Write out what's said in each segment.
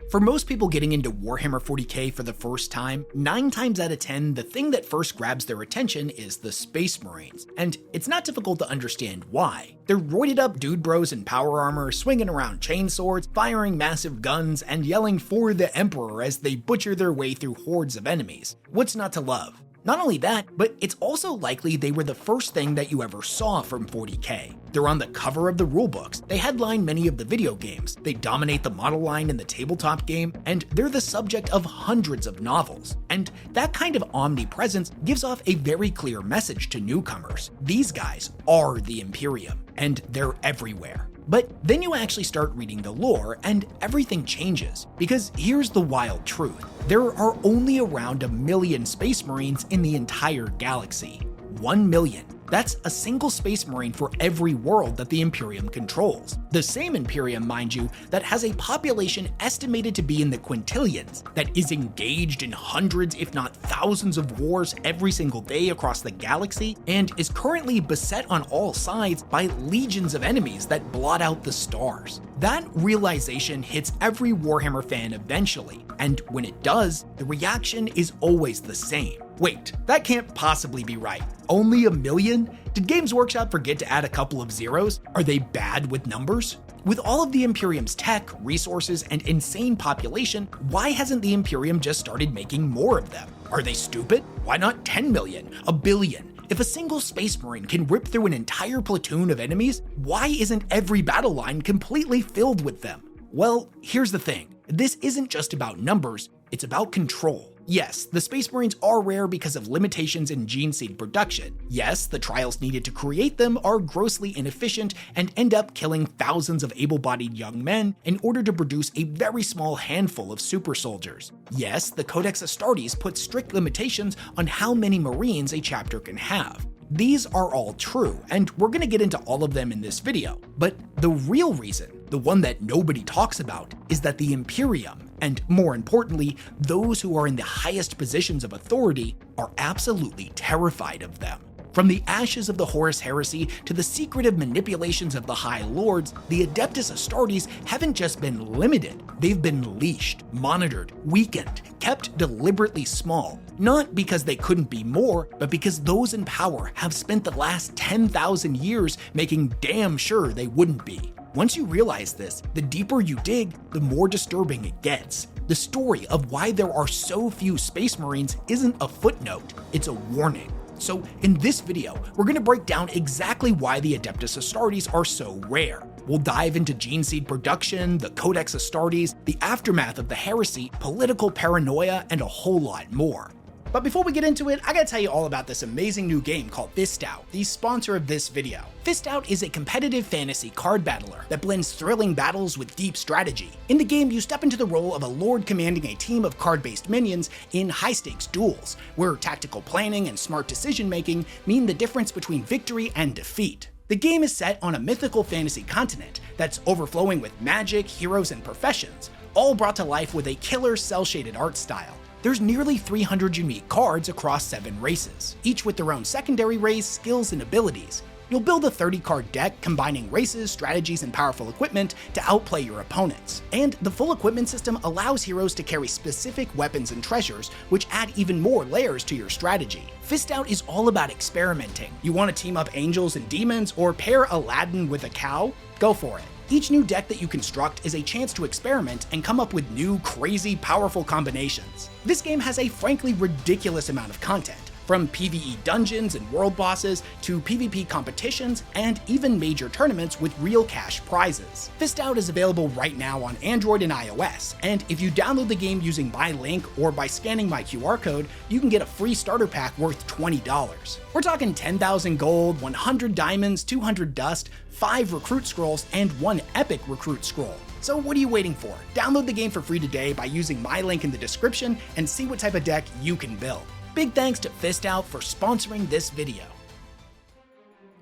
For most people getting into Warhammer 40K for the first time, 9 times out of 10, the thing that first grabs their attention is the Space Marines. And it's not difficult to understand why. They're roided up dude bros in power armor, swinging around chainswords, firing massive guns, and yelling for the Emperor as they butcher their way through hordes of enemies. What's not to love? Not only that, but it's also likely they were the first thing that you ever saw from 40K. They're on the cover of the rulebooks, they headline many of the video games, they dominate the model line in the tabletop game, and they're the subject of hundreds of novels. And that kind of omnipresence gives off a very clear message to newcomers. These guys are the Imperium, and they're everywhere. But then you actually start reading the lore and everything changes, because here's the wild truth. There are only around 1 million Space Marines in the entire galaxy. 1 million. That's a single Space Marine for every world that the Imperium controls. The same Imperium, mind you, that has a population estimated to be in the quintillions, that is engaged in hundreds if not thousands of wars every single day across the galaxy, and is currently beset on all sides by legions of enemies that blot out the stars. That realization hits every Warhammer fan eventually, and when it does, the reaction is always the same. Wait, that can't possibly be right. Only 1 million? Did Games Workshop forget to add a couple of zeros? Are they bad with numbers? With all of the Imperium's tech, resources, and insane population, why hasn't the Imperium just started making more of them? Are they stupid? Why not 10 million? 1 billion? If a single Space Marine can rip through an entire platoon of enemies, why isn't every battle line completely filled with them? Well, here's the thing. This isn't just about numbers, it's about control. Yes, the Space Marines are rare because of limitations in gene seed production. Yes, the trials needed to create them are grossly inefficient and end up killing thousands of able-bodied young men in order to produce a very small handful of super soldiers. Yes, the Codex Astartes puts strict limitations on how many Marines a chapter can have. These are all true, and we're going to get into all of them in this video. But the real reason, the one that nobody talks about, is that the Imperium, and more importantly, those who are in the highest positions of authority, are absolutely terrified of them. From the ashes of the Horus Heresy to the secretive manipulations of the High Lords, the adeptus Astartes haven't just been limited, they've been leashed, monitored, weakened, kept deliberately small. Not because they couldn't be more, but because those in power have spent the last 10,000 years making damn sure they wouldn't be. Once you realize this, the deeper you dig, the more disturbing it gets. The story of why there are so few Space Marines isn't a footnote, it's a warning. So in this video, we're going to break down exactly why the adeptus Astartes are so rare. We'll dive into gene seed production, the Codex Astartes, the aftermath of the heresy, political paranoia, and a whole lot more. But before we get into it, I gotta tell you all about this amazing new game called Fist Out, the sponsor of this video. Fist Out is a competitive fantasy card battler that blends thrilling battles with deep strategy. In the game, you step into the role of a lord commanding a team of card-based minions in high-stakes duels, where tactical planning and smart decision-making mean the difference between victory and defeat. The game is set on a mythical fantasy continent that's overflowing with magic, heroes, and professions, all brought to life with a killer cel-shaded art style. There's nearly 300 unique cards across 7 races, each with their own secondary race, skills, and abilities. You'll build a 30-card deck combining races, strategies, and powerful equipment to outplay your opponents. And the full equipment system allows heroes to carry specific weapons and treasures, which add even more layers to your strategy. Fist Out is all about experimenting. You want to team up angels and demons, or pair Aladdin with a cow? Go for it. Each new deck that you construct is a chance to experiment and come up with new, crazy, powerful combinations. This game has a frankly ridiculous amount of content, from PvE dungeons and world bosses to PvP competitions and even major tournaments with real cash prizes. Fist Out is available right now on Android and iOS, and if you download the game using my link or by scanning my QR code, you can get a free starter pack worth $20. We're talking 10,000 gold, 100 diamonds, 200 dust, 5 recruit scrolls, and 1 epic recruit scroll. So what are you waiting for? Download the game for free today by using my link in the description and see what type of deck you can build. Big thanks to Fist Out for sponsoring this video.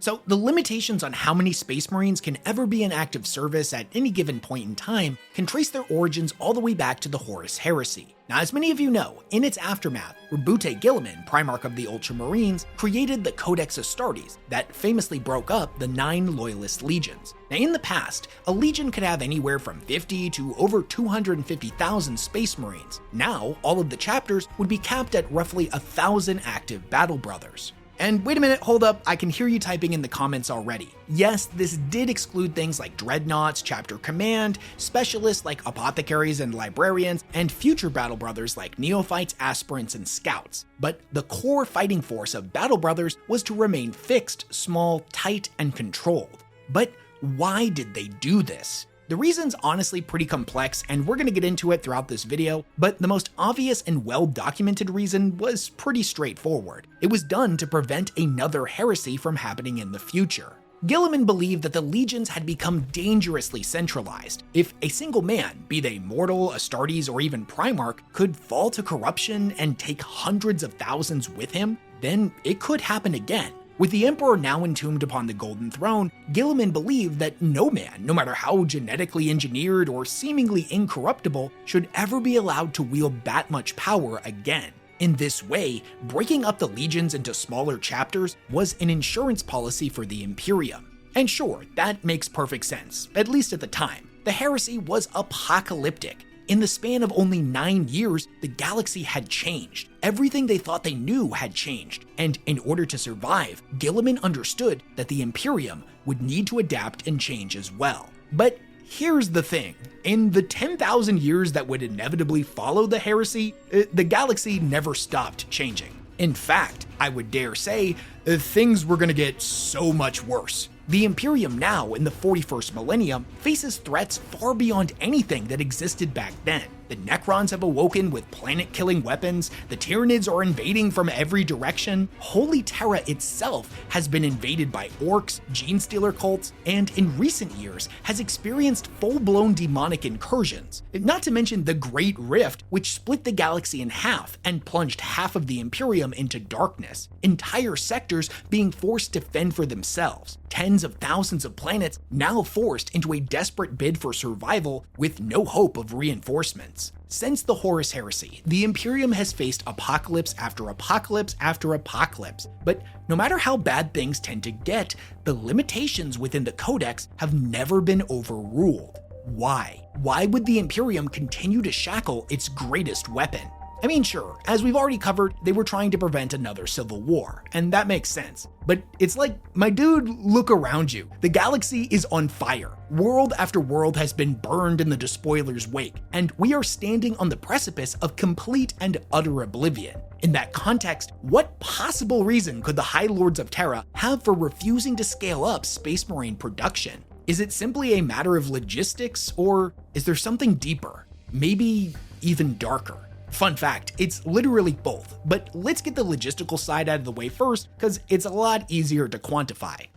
So the limitations on how many Space Marines can ever be in active service at any given point in time can trace their origins all the way back to the Horus Heresy. Now, as many of you know, in its aftermath, Roboute Guilliman, Primarch of the Ultramarines, created the Codex Astartes that famously broke up the 9 Loyalist legions. Now, in the past, a legion could have anywhere from 50 to over 250,000 Space Marines. Now, all of the chapters would be capped at roughly 1,000 active Battle Brothers. And wait a minute, hold up, I can hear you typing in the comments already. Yes, this did exclude things like Dreadnoughts, Chapter Command, specialists like Apothecaries and Librarians, and future Battle Brothers like Neophytes, Aspirants, and Scouts. But the core fighting force of Battle Brothers was to remain fixed, small, tight, and controlled. But why did they do this? The reason's honestly pretty complex, and we're going to get into it throughout this video, but the most obvious and well-documented reason was pretty straightforward. It was done to prevent another heresy from happening in the future. Guilliman believed that the legions had become dangerously centralized. If a single man, be they mortal, Astartes, or even Primarch, could fall to corruption and take hundreds of thousands with him, then it could happen again. With the Emperor now entombed upon the Golden Throne, Guilliman believed that no man, no matter how genetically engineered or seemingly incorruptible, should ever be allowed to wield that much power again. In this way, breaking up the legions into smaller chapters was an insurance policy for the Imperium. And sure, that makes perfect sense, at least at the time. The heresy was apocalyptic. In the span of only 9 years, the galaxy had changed. Everything they thought they knew had changed, and in order to survive, Guilliman understood that the Imperium would need to adapt and change as well. But here's the thing. In the 10,000 years that would inevitably follow the heresy, the galaxy never stopped changing. In fact, I would dare say, things were gonna get so much worse. The Imperium now, in the 41st millennium, faces threats far beyond anything that existed back then. The Necrons have awoken with planet-killing weapons, the Tyranids are invading from every direction, Holy Terra itself has been invaded by orcs, gene-stealer cults, and in recent years has experienced full-blown demonic incursions. Not to mention the Great Rift, which split the galaxy in half and plunged half of the Imperium into darkness, entire sectors being forced to fend for themselves. Tens of thousands of planets now forced into a desperate bid for survival with no hope of reinforcements. Since the Horus Heresy, the Imperium has faced apocalypse after apocalypse after apocalypse, but no matter how bad things tend to get, the limitations within the Codex have never been overruled. Why? Why would the Imperium continue to shackle its greatest weapon? I mean, sure, as we've already covered, they were trying to prevent another civil war, and that makes sense. But it's like, my dude, look around you. The galaxy is on fire. World after world has been burned in the despoiler's wake, and we are standing on the precipice of complete and utter oblivion. In that context, what possible reason could the High Lords of Terra have for refusing to scale up Space Marine production? Is it simply a matter of logistics, or is there something deeper? Maybe even darker? Fun fact, it's literally both, but let's get the logistical side out of the way first, because it's a lot easier to quantify.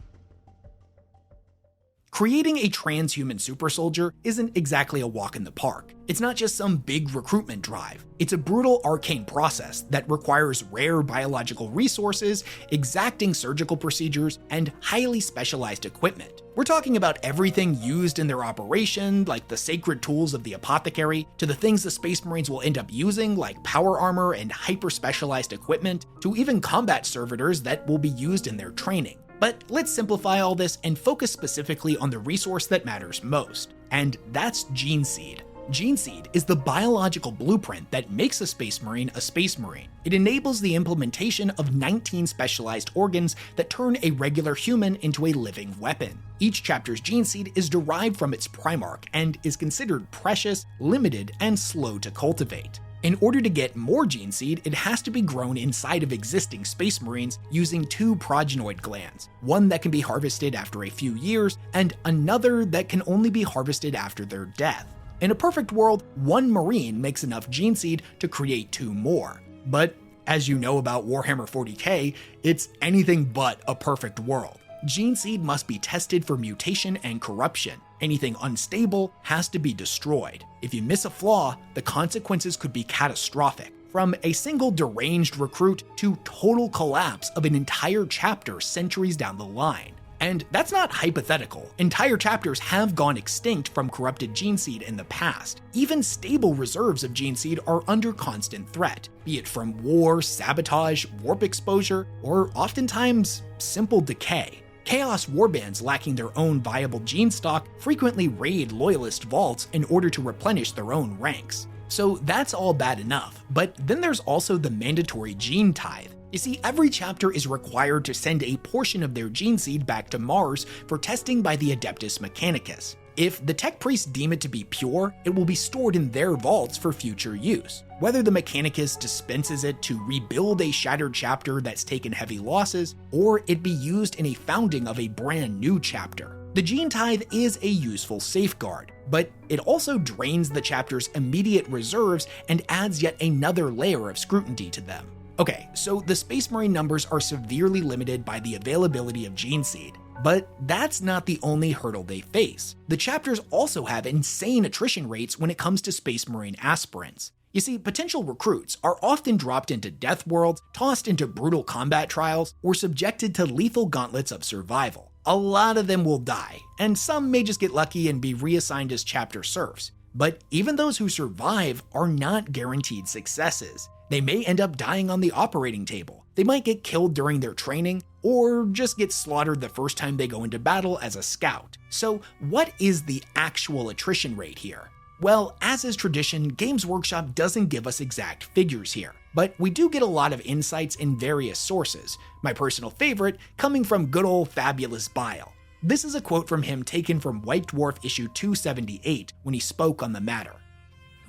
Creating a transhuman super soldier isn't exactly a walk in the park. It's not just some big recruitment drive. It's a brutal arcane process that requires rare biological resources, exacting surgical procedures, and highly specialized equipment. We're talking about everything used in their operation, like the sacred tools of the apothecary, to the things the Space Marines will end up using, like power armor and hyper-specialized equipment, to even combat servitors that will be used in their training. But let's simplify all this and focus specifically on the resource that matters most, and that's Gene Seed. Gene Seed is the biological blueprint that makes a Space Marine a Space Marine. It enables the implementation of 19 specialized organs that turn a regular human into a living weapon. Each chapter's Gene Seed is derived from its Primarch and is considered precious, limited, and slow to cultivate. In order to get more Gene Seed, it has to be grown inside of existing Space Marines using 2 progenoid glands, one that can be harvested after a few years, and another that can only be harvested after their death. In a perfect world, 1 Marine makes enough Gene Seed to create 2 more. But as you know about Warhammer 40K, it's anything but a perfect world. Gene Seed must be tested for mutation and corruption. Anything unstable has to be destroyed. If you miss a flaw, the consequences could be catastrophic, from a single deranged recruit to total collapse of an entire chapter centuries down the line. And that's not hypothetical. Entire chapters have gone extinct from corrupted gene seed in the past. Even stable reserves of gene seed are under constant threat, be it from war, sabotage, warp exposure, or oftentimes simple decay. Chaos warbands lacking their own viable gene stock frequently raid loyalist vaults in order to replenish their own ranks. So that's all bad enough, but then there's also the mandatory gene tithe. You see, every chapter is required to send a portion of their gene seed back to Mars for testing by the Adeptus Mechanicus. If the tech priests deem it to be pure, it will be stored in their vaults for future use. Whether the Mechanicus dispenses it to rebuild a shattered chapter that's taken heavy losses, or it be used in a founding of a brand new chapter. The gene tithe is a useful safeguard, but it also drains the chapter's immediate reserves and adds yet another layer of scrutiny to them. Okay, so the Space Marine numbers are severely limited by the availability of gene seed. But that's not the only hurdle they face. The chapters also have insane attrition rates when it comes to Space Marine aspirants. You see, potential recruits are often dropped into death worlds, tossed into brutal combat trials, or subjected to lethal gauntlets of survival. A lot of them will die, and some may just get lucky and be reassigned as chapter serfs. But even those who survive are not guaranteed successes. They may end up dying on the operating table. They might get killed during their training, or just get slaughtered the first time they go into battle as a scout. So what is the actual attrition rate here? Well, as is tradition, Games Workshop doesn't give us exact figures here, but we do get a lot of insights in various sources, my personal favorite coming from good old Fabulous Bile. This is a quote from him taken from White Dwarf issue 278 when he spoke on the matter.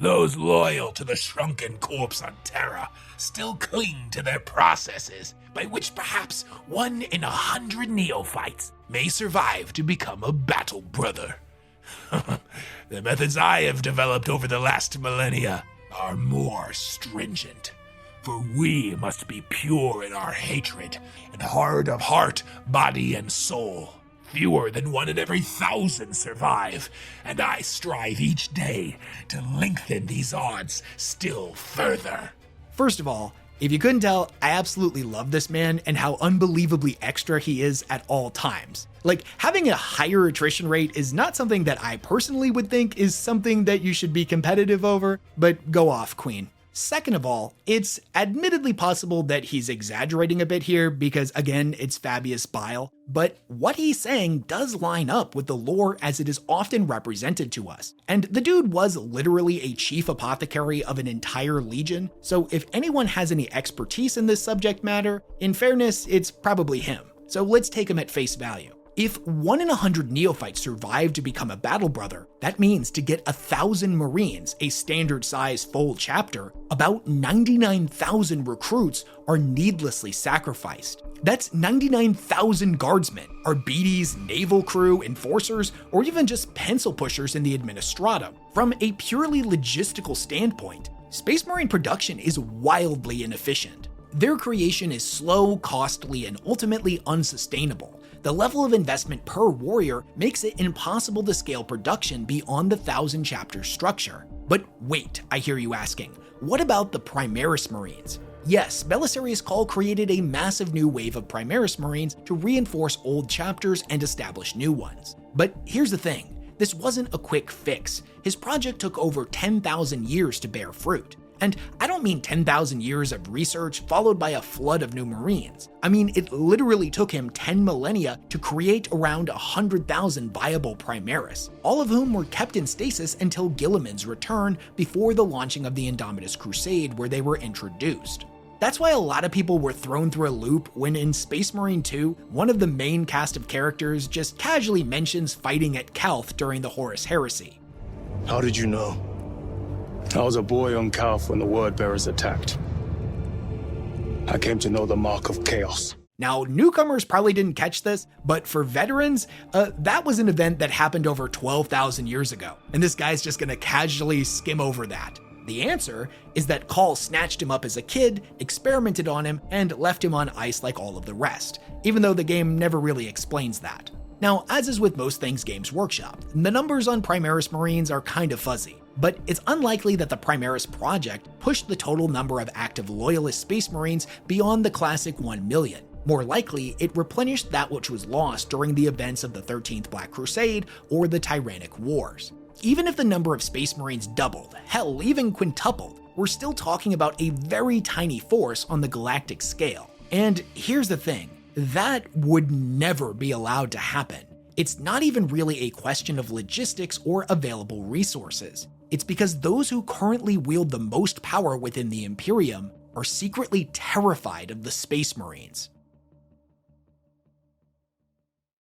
Those loyal to the shrunken corpse on Terra still cling to their processes, by which perhaps 1 in 100 neophytes may survive to become a battle brother. The methods I have developed over the last millennia are more stringent, for we must be pure in our hatred and hard of heart, body, and soul. Fewer than 1 in every 1,000 survive, and I strive each day to lengthen these odds still further. First of all, if you couldn't tell, I absolutely love this man and how unbelievably extra he is at all times. Like, having a higher attrition rate is not something that I personally would think is something that you should be competitive over, but go off, Queen. Second of all, it's admittedly possible that he's exaggerating a bit here because, again, it's Fabulous Bile, but what he's saying does line up with the lore as it is often represented to us. And the dude was literally a chief apothecary of an entire legion, so if anyone has any expertise in this subject matter, in fairness, it's probably him. So let's take him at face value. If 1 in 100 neophytes survive to become a battle brother, that means to get 1,000 Marines, a standard size full chapter, about 99,000 recruits are needlessly sacrificed. That's 99,000 guardsmen, Arbites, naval crew, enforcers, or even just pencil pushers in the administratum. From a purely logistical standpoint, Space Marine production is wildly inefficient. Their creation is slow, costly, and ultimately unsustainable. The level of investment per warrior makes it impossible to scale production beyond the 1,000 chapter structure. But wait, I hear you asking, what about the Primaris Marines? Yes, Belisarius Cawl created a massive new wave of Primaris Marines to reinforce old chapters and establish new ones. But here's the thing, this wasn't a quick fix. His project took over 10,000 years to bear fruit. And I don't mean 10,000 years of research followed by a flood of new Marines. I mean, it literally took him 10 millennia to create around 100,000 viable Primaris, all of whom were kept in stasis until Guilliman's return before the launching of the Indomitus Crusade, where they were introduced. That's why a lot of people were thrown through a loop when in Space Marine 2, one of the main cast of characters just casually mentions fighting at Calth during the Horus Heresy. How did you know? I was a boy on Calth when the Word Bearers attacked. I came to know the mark of chaos. Now, newcomers probably didn't catch this, but for veterans, that was an event that happened over 12,000 years ago, and this guy's just gonna casually skim over that. The answer is that Cawl snatched him up as a kid, experimented on him, and left him on ice like all of the rest, even though the game never really explains that. Now, as is with most things Games Workshop, the numbers on Primaris Marines are kind of fuzzy, but it's unlikely that the Primaris project pushed the total number of active Loyalist Space Marines beyond the classic 1 million. More likely, it replenished that which was lost during the events of the 13th Black Crusade or the Tyrannic Wars. Even if the number of Space Marines doubled, hell, even quintupled, we're still talking about a very tiny force on the galactic scale. And here's the thing, that would never be allowed to happen. It's not even really a question of logistics or available resources. It's because those who currently wield the most power within the Imperium are secretly terrified of the Space Marines.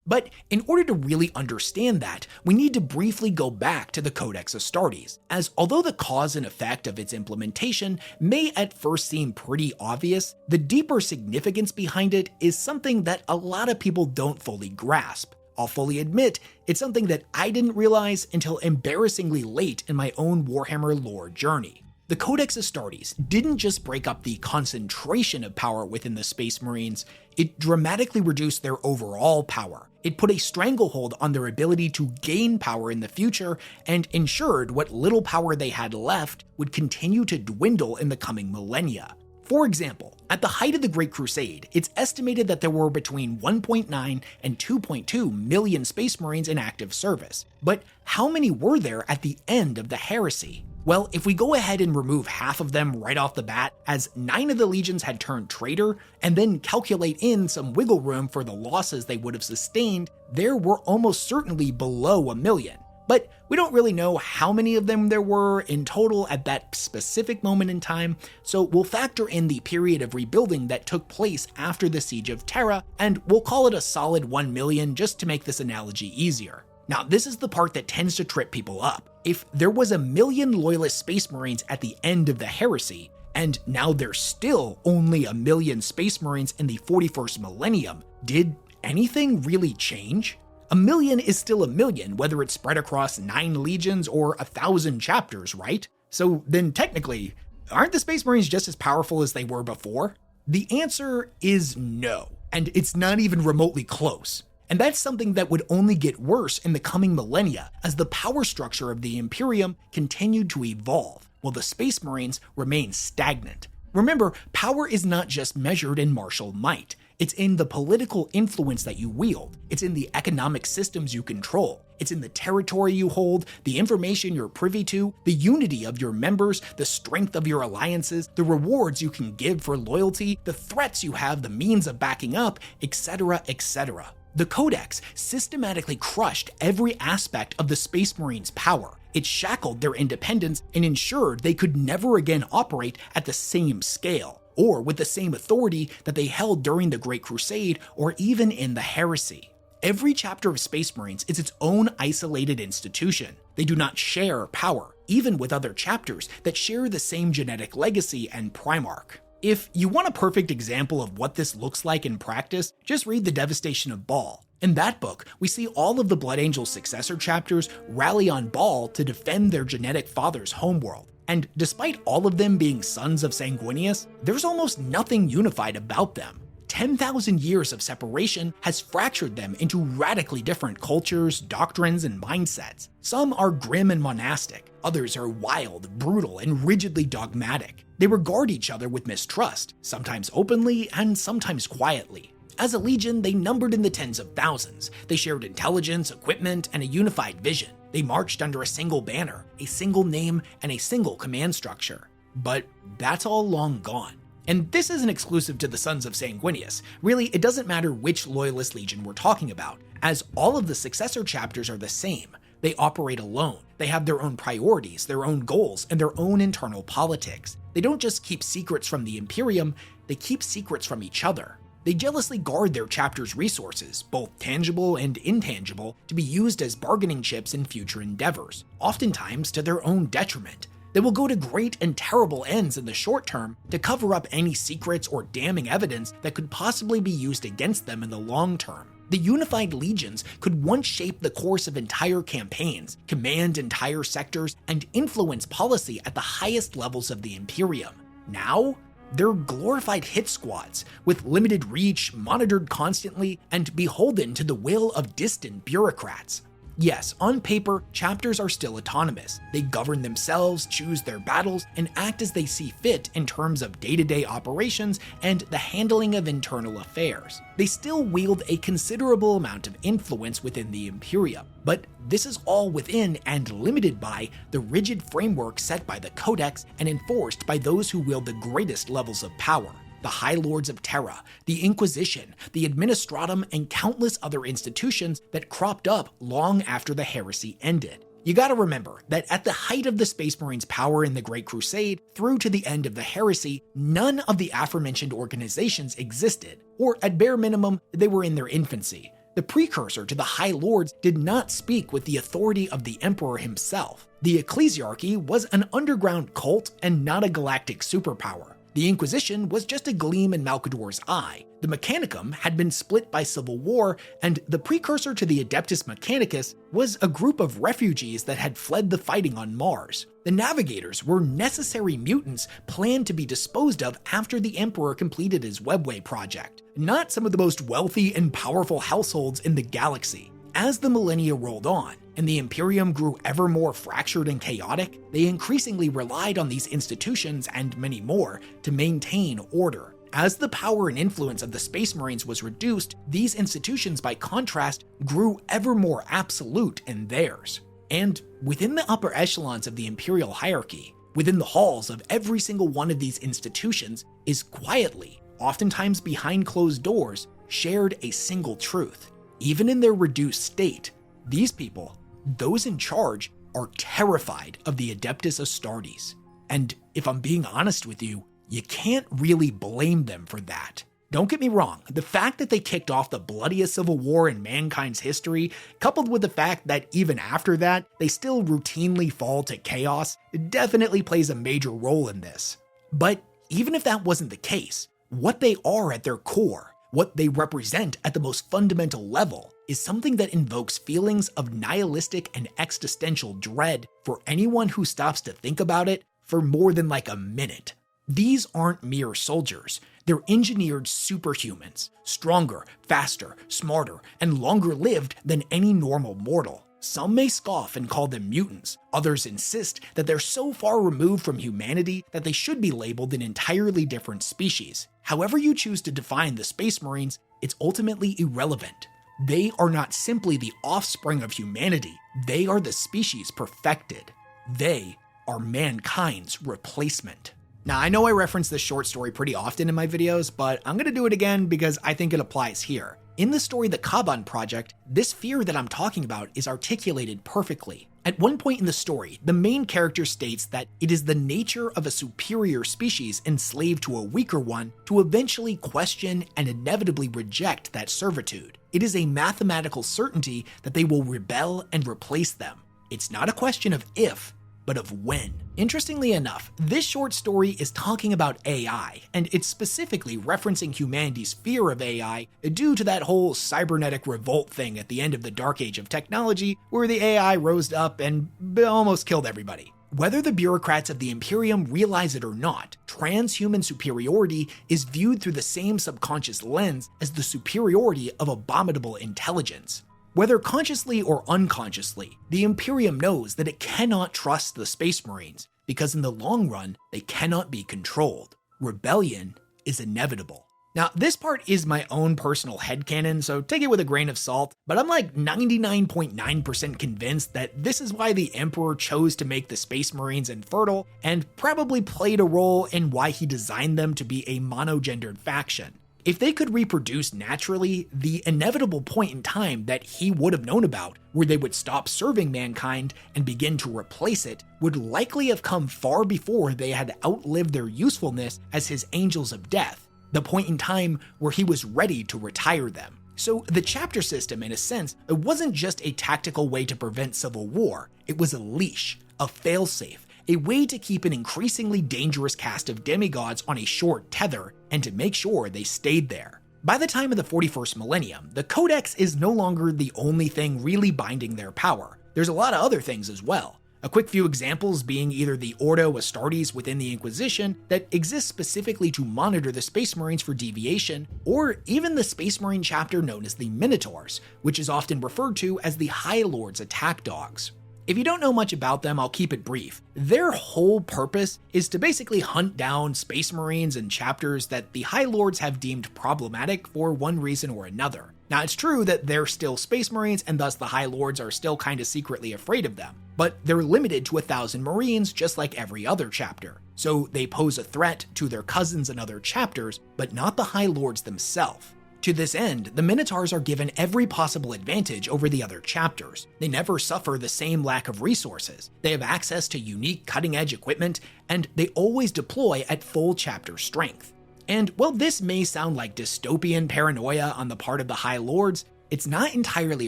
But in order to really understand that, we need to briefly go back to the Codex Astartes, as although the cause and effect of its implementation may at first seem pretty obvious, the deeper significance behind it is something that a lot of people don't fully grasp. I'll fully admit, it's something that I didn't realize until embarrassingly late in my own Warhammer lore journey. The Codex Astartes didn't just break up the concentration of power within the Space Marines, it dramatically reduced their overall power. It put a stranglehold on their ability to gain power in the future and ensured what little power they had left would continue to dwindle in the coming millennia. For example, at the height of the Great Crusade, it's estimated that there were between 1.9 and 2.2 million Space Marines in active service. But how many were there at the end of the Heresy? Well, if we go ahead and remove half of them right off the bat, as 9 of the legions had turned traitor, and then calculate in some wiggle room for the losses they would have sustained, there were almost certainly below 1 million. But we don't really know how many of them there were in total at that specific moment in time, so we'll factor in the period of rebuilding that took place after the Siege of Terra, and we'll call it a solid 1 million just to make this analogy easier. Now, this is the part that tends to trip people up. If there was 1 million loyalist Space Marines at the end of the Heresy, and now there's still only 1 million Space Marines in the 41st millennium, did anything really change? 1 million is still 1 million, whether it's spread across 9 legions or 1,000 chapters, right? So then technically, aren't the Space Marines just as powerful as they were before? The answer is no, and it's not even remotely close. And that's something that would only get worse in the coming millennia as the power structure of the Imperium continued to evolve, while the Space Marines remain stagnant. Remember, power is not just measured in martial might. It's in the political influence that you wield. It's in the economic systems you control. It's in the territory you hold, the information you're privy to, the unity of your members, the strength of your alliances, the rewards you can give for loyalty, the threats you have the means of backing up, etc., etc. The Codex systematically crushed every aspect of the Space Marines' power. It shackled their independence and ensured they could never again operate at the same scale, or with the same authority that they held during the Great Crusade or even in the Heresy. Every chapter of Space Marines is its own isolated institution. They do not share power, even with other chapters that share the same genetic legacy and Primarch. If you want a perfect example of what this looks like in practice, just read The Devastation of Baal. In that book, we see all of the Blood Angel successor chapters rally on Baal to defend their genetic father's homeworld. And despite all of them being sons of Sanguinius, there's almost nothing unified about them. 10,000 years of separation has fractured them into radically different cultures, doctrines, and mindsets. Some are grim and monastic, others are wild, brutal, and rigidly dogmatic. They regard each other with mistrust, sometimes openly and sometimes quietly. As a legion, they numbered in the tens of thousands. They shared intelligence, equipment, and a unified vision. They marched under a single banner, a single name, and a single command structure. But that's all long gone. And this isn't exclusive to the Sons of Sanguinius. Really, it doesn't matter which Loyalist Legion we're talking about, as all of the successor chapters are the same. They operate alone. They have their own priorities, their own goals, and their own internal politics. They don't just keep secrets from the Imperium, they keep secrets from each other. They jealously guard their chapter's resources, both tangible and intangible, to be used as bargaining chips in future endeavors, oftentimes to their own detriment. They will go to great and terrible ends in the short term to cover up any secrets or damning evidence that could possibly be used against them in the long term. The unified legions could once shape the course of entire campaigns, command entire sectors, and influence policy at the highest levels of the Imperium. Now, they're glorified hit squads, with limited reach, monitored constantly, and beholden to the will of distant bureaucrats. Yes, on paper, chapters are still autonomous. They govern themselves, choose their battles, and act as they see fit in terms of day-to-day operations and the handling of internal affairs. They still wield a considerable amount of influence within the Imperium, but this is all within and limited by the rigid framework set by the Codex and enforced by those who wield the greatest levels of power. The High Lords of Terra, the Inquisition, the Administratum, and countless other institutions that cropped up long after the heresy ended. You gotta remember that at the height of the Space Marines' power in the Great Crusade, through to the end of the heresy, none of the aforementioned organizations existed, or at bare minimum, they were in their infancy. The precursor to the High Lords did not speak with the authority of the Emperor himself. The Ecclesiarchy was an underground cult and not a galactic superpower. The Inquisition was just a gleam in Malcador's eye. The Mechanicum had been split by civil war, and the precursor to the Adeptus Mechanicus was a group of refugees that had fled the fighting on Mars. The Navigators were necessary mutants planned to be disposed of after the Emperor completed his Webway project, not some of the most wealthy and powerful households in the galaxy. As the millennia rolled on, and the Imperium grew ever more fractured and chaotic, they increasingly relied on these institutions and many more to maintain order. As the power and influence of the Space Marines was reduced, these institutions by contrast grew ever more absolute in theirs. And within the upper echelons of the Imperial hierarchy, within the halls of every single one of these institutions, is quietly, oftentimes behind closed doors, shared a single truth. Even in their reduced state, these people, those in charge, are terrified of the adeptus Astartes. And if I'm being honest with you, you can't really blame them for that. Don't get me wrong, the fact that they kicked off the bloodiest civil war in mankind's history, coupled with the fact that even after that, they still routinely fall to chaos, definitely plays a major role in this. But even if that wasn't the case, what they are at their core, what they represent at the most fundamental level, is something that invokes feelings of nihilistic and existential dread for anyone who stops to think about it for more than like a minute. These aren't mere soldiers, they're engineered superhumans, stronger, faster, smarter, and longer lived than any normal mortal. Some may scoff and call them mutants, others insist that they're so far removed from humanity that they should be labeled an entirely different species. However you choose to define the Space Marines, it's ultimately irrelevant. They are not simply the offspring of humanity, they are the species perfected. They are mankind's replacement. Now, I know I reference this short story pretty often in my videos, but I'm gonna do it again because I think it applies here. In the story The Kaban Project, this fear that I'm talking about is articulated perfectly. At one point in the story, the main character states that it is the nature of a superior species enslaved to a weaker one to eventually question and inevitably reject that servitude. It is a mathematical certainty that they will rebel and replace them. It's not a question of if, but of when. Interestingly enough, this short story is talking about AI, and it's specifically referencing humanity's fear of AI due to that whole cybernetic revolt thing at the end of the Dark Age of technology, where the AI rose up and almost killed everybody. Whether the bureaucrats of the Imperium realize it or not, transhuman superiority is viewed through the same subconscious lens as the superiority of abominable intelligence. Whether consciously or unconsciously, the Imperium knows that it cannot trust the Space Marines, because in the long run, they cannot be controlled. Rebellion is inevitable. Now, this part is my own personal headcanon, so take it with a grain of salt, but I'm like 99.9% convinced that this is why the Emperor chose to make the Space Marines infertile, and probably played a role in why he designed them to be a monogendered faction. If they could reproduce naturally, the inevitable point in time that he would have known about, where they would stop serving mankind and begin to replace it, would likely have come far before they had outlived their usefulness as his angels of death, the point in time where he was ready to retire them. So the chapter system, in a sense, it wasn't just a tactical way to prevent civil war, it was a leash, a failsafe, a way to keep an increasingly dangerous cast of demigods on a short tether and to make sure they stayed there. By the time of the 41st millennium, the Codex is no longer the only thing really binding their power. There's a lot of other things as well. A quick few examples being either the Ordo Astartes within the Inquisition that exists specifically to monitor the Space Marines for deviation, or even the Space Marine chapter known as the Minotaurs, which is often referred to as the High Lord's attack dogs. If you don't know much about them, I'll keep it brief. Their whole purpose is to basically hunt down Space Marines and chapters that the High Lords have deemed problematic for one reason or another. Now, it's true that they're still Space Marines, and thus the High Lords are still kinda secretly afraid of them, but they're limited to 1,000 Marines just like every other chapter. So they pose a threat to their cousins and other chapters, but not the High Lords themselves. To this end, the Minotaurs are given every possible advantage over the other chapters. They never suffer the same lack of resources. They have access to unique cutting-edge equipment, and they always deploy at full chapter strength. And while this may sound like dystopian paranoia on the part of the High Lords, it's not entirely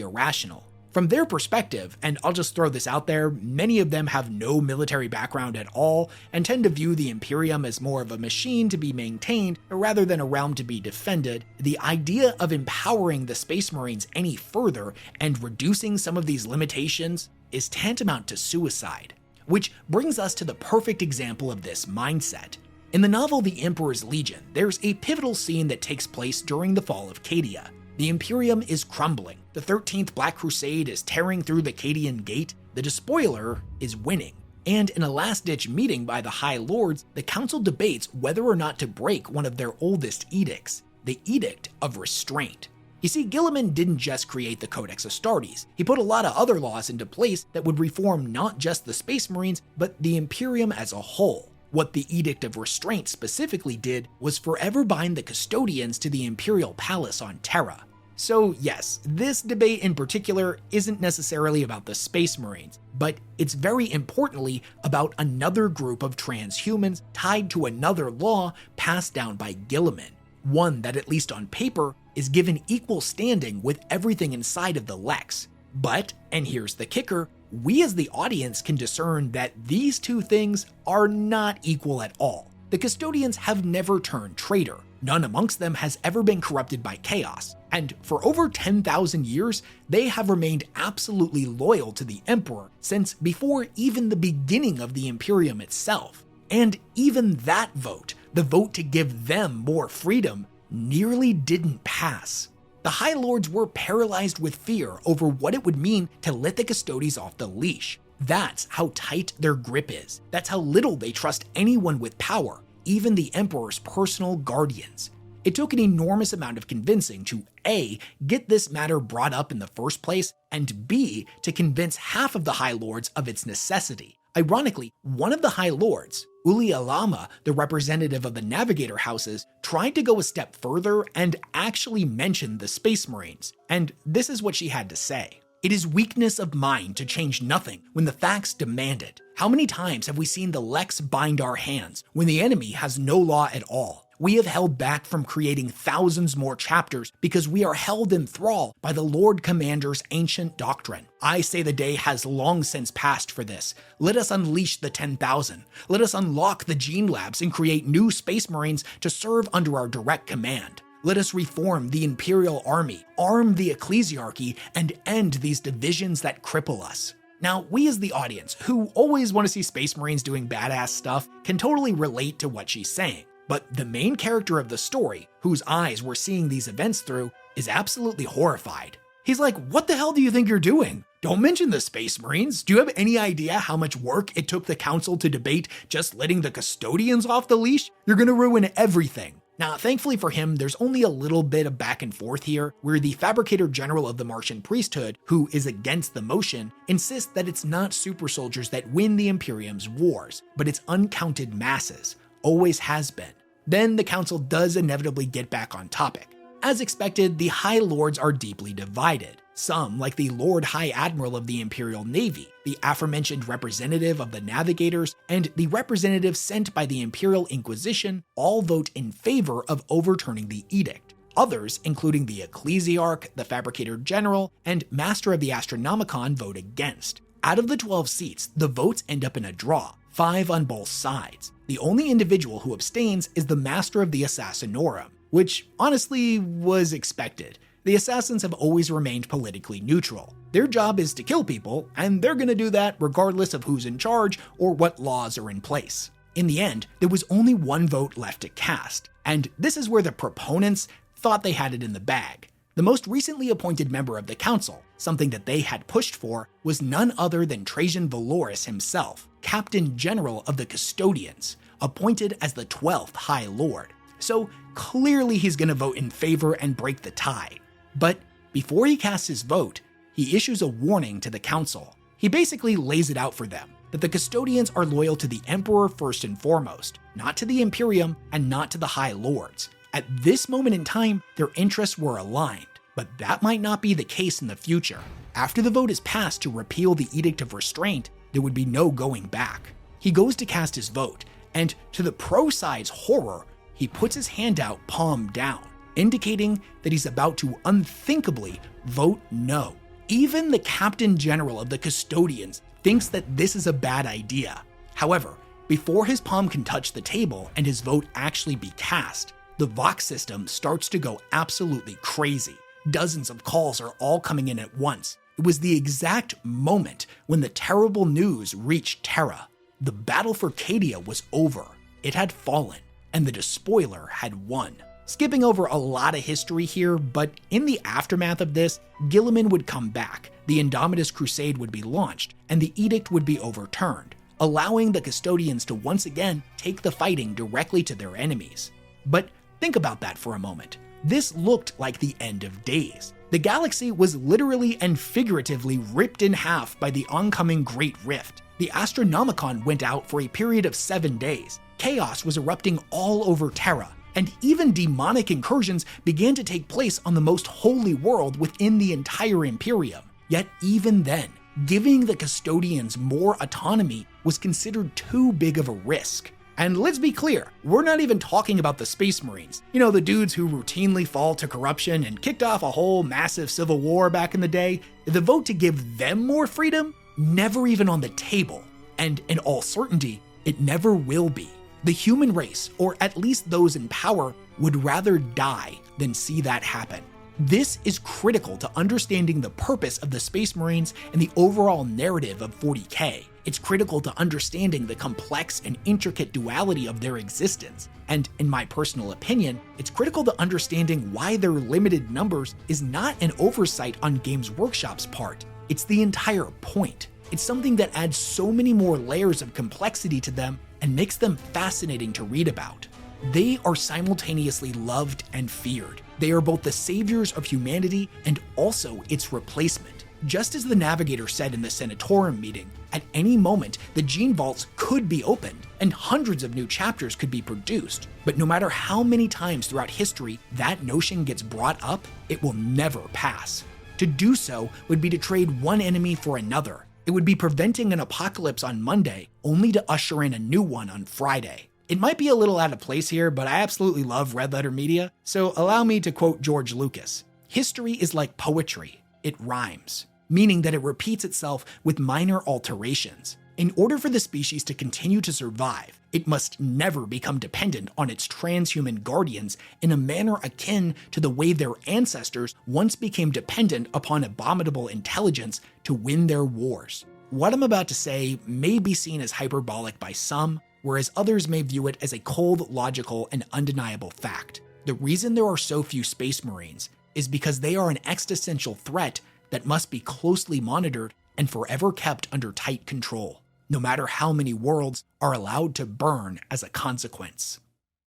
irrational. From their perspective, and I'll just throw this out there, many of them have no military background at all and tend to view the Imperium as more of a machine to be maintained rather than a realm to be defended. The idea of empowering the Space Marines any further and reducing some of these limitations is tantamount to suicide. Which brings us to the perfect example of this mindset. In the novel The Emperor's Legion, there's a pivotal scene that takes place during the fall of Cadia. The Imperium is crumbling, the 13th Black Crusade is tearing through the Cadian Gate, the Despoiler is winning, and in a last-ditch meeting by the High Lords, the Council debates whether or not to break one of their oldest edicts, the Edict of Restraint. You see, Guilliman didn't just create the Codex Astartes, he put a lot of other laws into place that would reform not just the Space Marines, but the Imperium as a whole. What the Edict of Restraint specifically did was forever bind the custodians to the Imperial Palace on Terra. So yes, this debate in particular isn't necessarily about the Space Marines, but it's very importantly about another group of transhumans tied to another law passed down by Guilliman, one that at least on paper is given equal standing with everything inside of the Lex. But, and here's the kicker, we as the audience can discern that these two things are not equal at all. The custodians have never turned traitor. None amongst them has ever been corrupted by chaos. And for over 10,000 years, they have remained absolutely loyal to the Emperor since before even the beginning of the Imperium itself. And even that vote, the vote to give them more freedom, nearly didn't pass. The High Lords were paralyzed with fear over what it would mean to let the Custodes off the leash. That's how tight their grip is. That's how little they trust anyone with power, even the Emperor's personal guardians. It took an enormous amount of convincing to A, get this matter brought up in the first place, and B, to convince half of the High Lords of its necessity. Ironically, one of the High Lords, Uli Alama, the representative of the Navigator houses, tried to go a step further and actually mention the Space Marines. And this is what she had to say. It is weakness of mind to change nothing when the facts demand it. How many times have we seen the Lex bind our hands when the enemy has no law at all? We have held back from creating thousands more chapters because we are held in thrall by the Lord Commander's ancient doctrine. I say the day has long since passed for this. Let us unleash the 10,000. Let us unlock the gene labs and create new Space Marines to serve under our direct command. Let us reform the Imperial Army, arm the Ecclesiarchy, and end these divisions that cripple us. Now, we as the audience, who always want to see Space Marines doing badass stuff, can totally relate to what she's saying. But the main character of the story, whose eyes we're seeing these events through, is absolutely horrified. He's like, what the hell do you think you're doing? Don't mention the Space Marines. Do you have any idea how much work it took the Council to debate just letting the custodians off the leash? You're gonna ruin everything. Now, thankfully for him, there's only a little bit of back and forth here, where the Fabricator General of the Martian priesthood, who is against the motion, insists that it's not super soldiers that win the Imperium's wars, but it's uncounted masses. Always has been. Then the Council does inevitably get back on topic. As expected, the High Lords are deeply divided. Some, like the Lord High Admiral of the Imperial Navy, the aforementioned representative of the Navigators, and the representative sent by the Imperial Inquisition, all vote in favor of overturning the edict. Others, including the Ecclesiarch, the Fabricator General, and Master of the Astronomicon, vote against. Out of the 12 seats, the votes end up in a draw, 5 on both sides. The only individual who abstains is the Master of the Assassinorum, which honestly was expected. the assassins have always remained politically neutral. Their job is to kill people, and they're gonna do that regardless of who's in charge or what laws are in place. In the end, there was only one vote left to cast, and this is where the proponents thought they had it in the bag. The most recently appointed member of the council, something that they had pushed for, was none other than Trajan Valoris himself, Captain General of the Custodians, appointed as the 12th High Lord. So clearly he's gonna vote in favor and break the tie. But before he casts his vote, he issues a warning to the council. He basically lays it out for them, that the Custodians are loyal to the Emperor first and foremost, not to the Imperium and not to the High Lords. At this moment in time, their interests were aligned, but that might not be the case in the future. After the vote is passed to repeal the Edict of Restraint, there would be no going back. He goes to cast his vote, and to the pro side's horror, he puts his hand out palm down, indicating that he's about to unthinkably vote no. Even the Captain General of the Custodians thinks that this is a bad idea. However, before his palm can touch the table and his vote actually be cast, the Vox system starts to go absolutely crazy. Dozens of calls are all coming in at once. It was the exact moment when the terrible news reached Terra. The battle for Cadia was over. It had fallen, and the Despoiler had won. Skipping over a lot of history here, but in the aftermath of this, Guilliman would come back, the Indomitus Crusade would be launched, and the edict would be overturned, allowing the Custodians to once again take the fighting directly to their enemies. But think about that for a moment. This looked like the end of days. The galaxy was literally and figuratively ripped in half by the oncoming Great Rift. The Astronomicon went out for a period of 7 days. Chaos was erupting all over Terra, and even demonic incursions began to take place on the most holy world within the entire Imperium. Yet even then, giving the Custodians more autonomy was considered too big of a risk. And let's be clear, we're not even talking about the Space Marines. You know, the dudes who routinely fall to corruption and kicked off a whole massive civil war back in the day. The vote to give them more freedom? Never even on the table. And in all certainty, it never will be. The human race, or at least those in power, would rather die than see that happen. This is critical to understanding the purpose of the Space Marines and the overall narrative of 40K. It's critical to understanding the complex and intricate duality of their existence. And in my personal opinion, it's critical to understanding why their limited numbers is not an oversight on Games Workshop's part. It's the entire point. It's something that adds so many more layers of complexity to them and makes them fascinating to read about. They are simultaneously loved and feared. They are both the saviors of humanity and also its replacement. Just as the Navigator said in the Senatorum meeting, at any moment the gene vaults could be opened and hundreds of new chapters could be produced. But no matter how many times throughout history that notion gets brought up, it will never pass. To do so would be to trade one enemy for another. It would be preventing an apocalypse on Monday, only to usher in a new one on Friday. It might be a little out of place here, but I absolutely love red letter media, so allow me to quote George Lucas. History is like poetry. It rhymes, meaning that it repeats itself with minor alterations. In order for the species to continue to survive, it must never become dependent on its transhuman guardians in a manner akin to the way their ancestors once became dependent upon abominable intelligence to win their wars. What I'm about to say may be seen as hyperbolic by some, whereas others may view it as a cold, logical, and undeniable fact. The reason there are so few Space Marines is because they are an existential threat that must be closely monitored and forever kept under tight control, no matter how many worlds are allowed to burn as a consequence.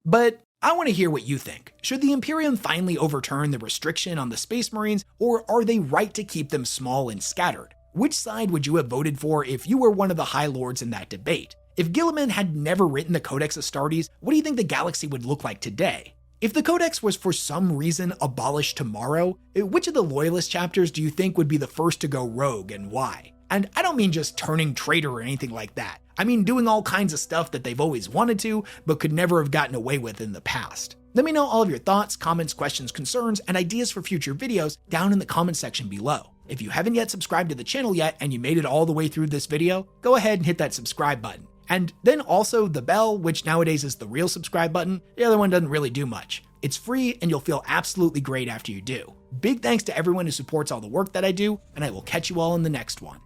But I want to hear what you think. Should the Imperium finally overturn the restriction on the Space Marines, or are they right to keep them small and scattered? Which side would you have voted for if you were one of the High Lords in that debate? If Guilliman had never written the Codex Astartes, what do you think the galaxy would look like today? If the Codex was for some reason abolished tomorrow, which of the Loyalist chapters do you think would be the first to go rogue and why? And I don't mean just turning traitor or anything like that. I mean doing all kinds of stuff that they've always wanted to, but could never have gotten away with in the past. Let me know all of your thoughts, comments, questions, concerns, and ideas for future videos down in the comment section below. If you haven't yet subscribed to the channel yet and you made it all the way through this video, go ahead and hit that subscribe button. And then also the bell, which nowadays is the real subscribe button. The other one doesn't really do much. It's free and you'll feel absolutely great after you do. Big thanks to everyone who supports all the work that I do, and I will catch you all in the next one.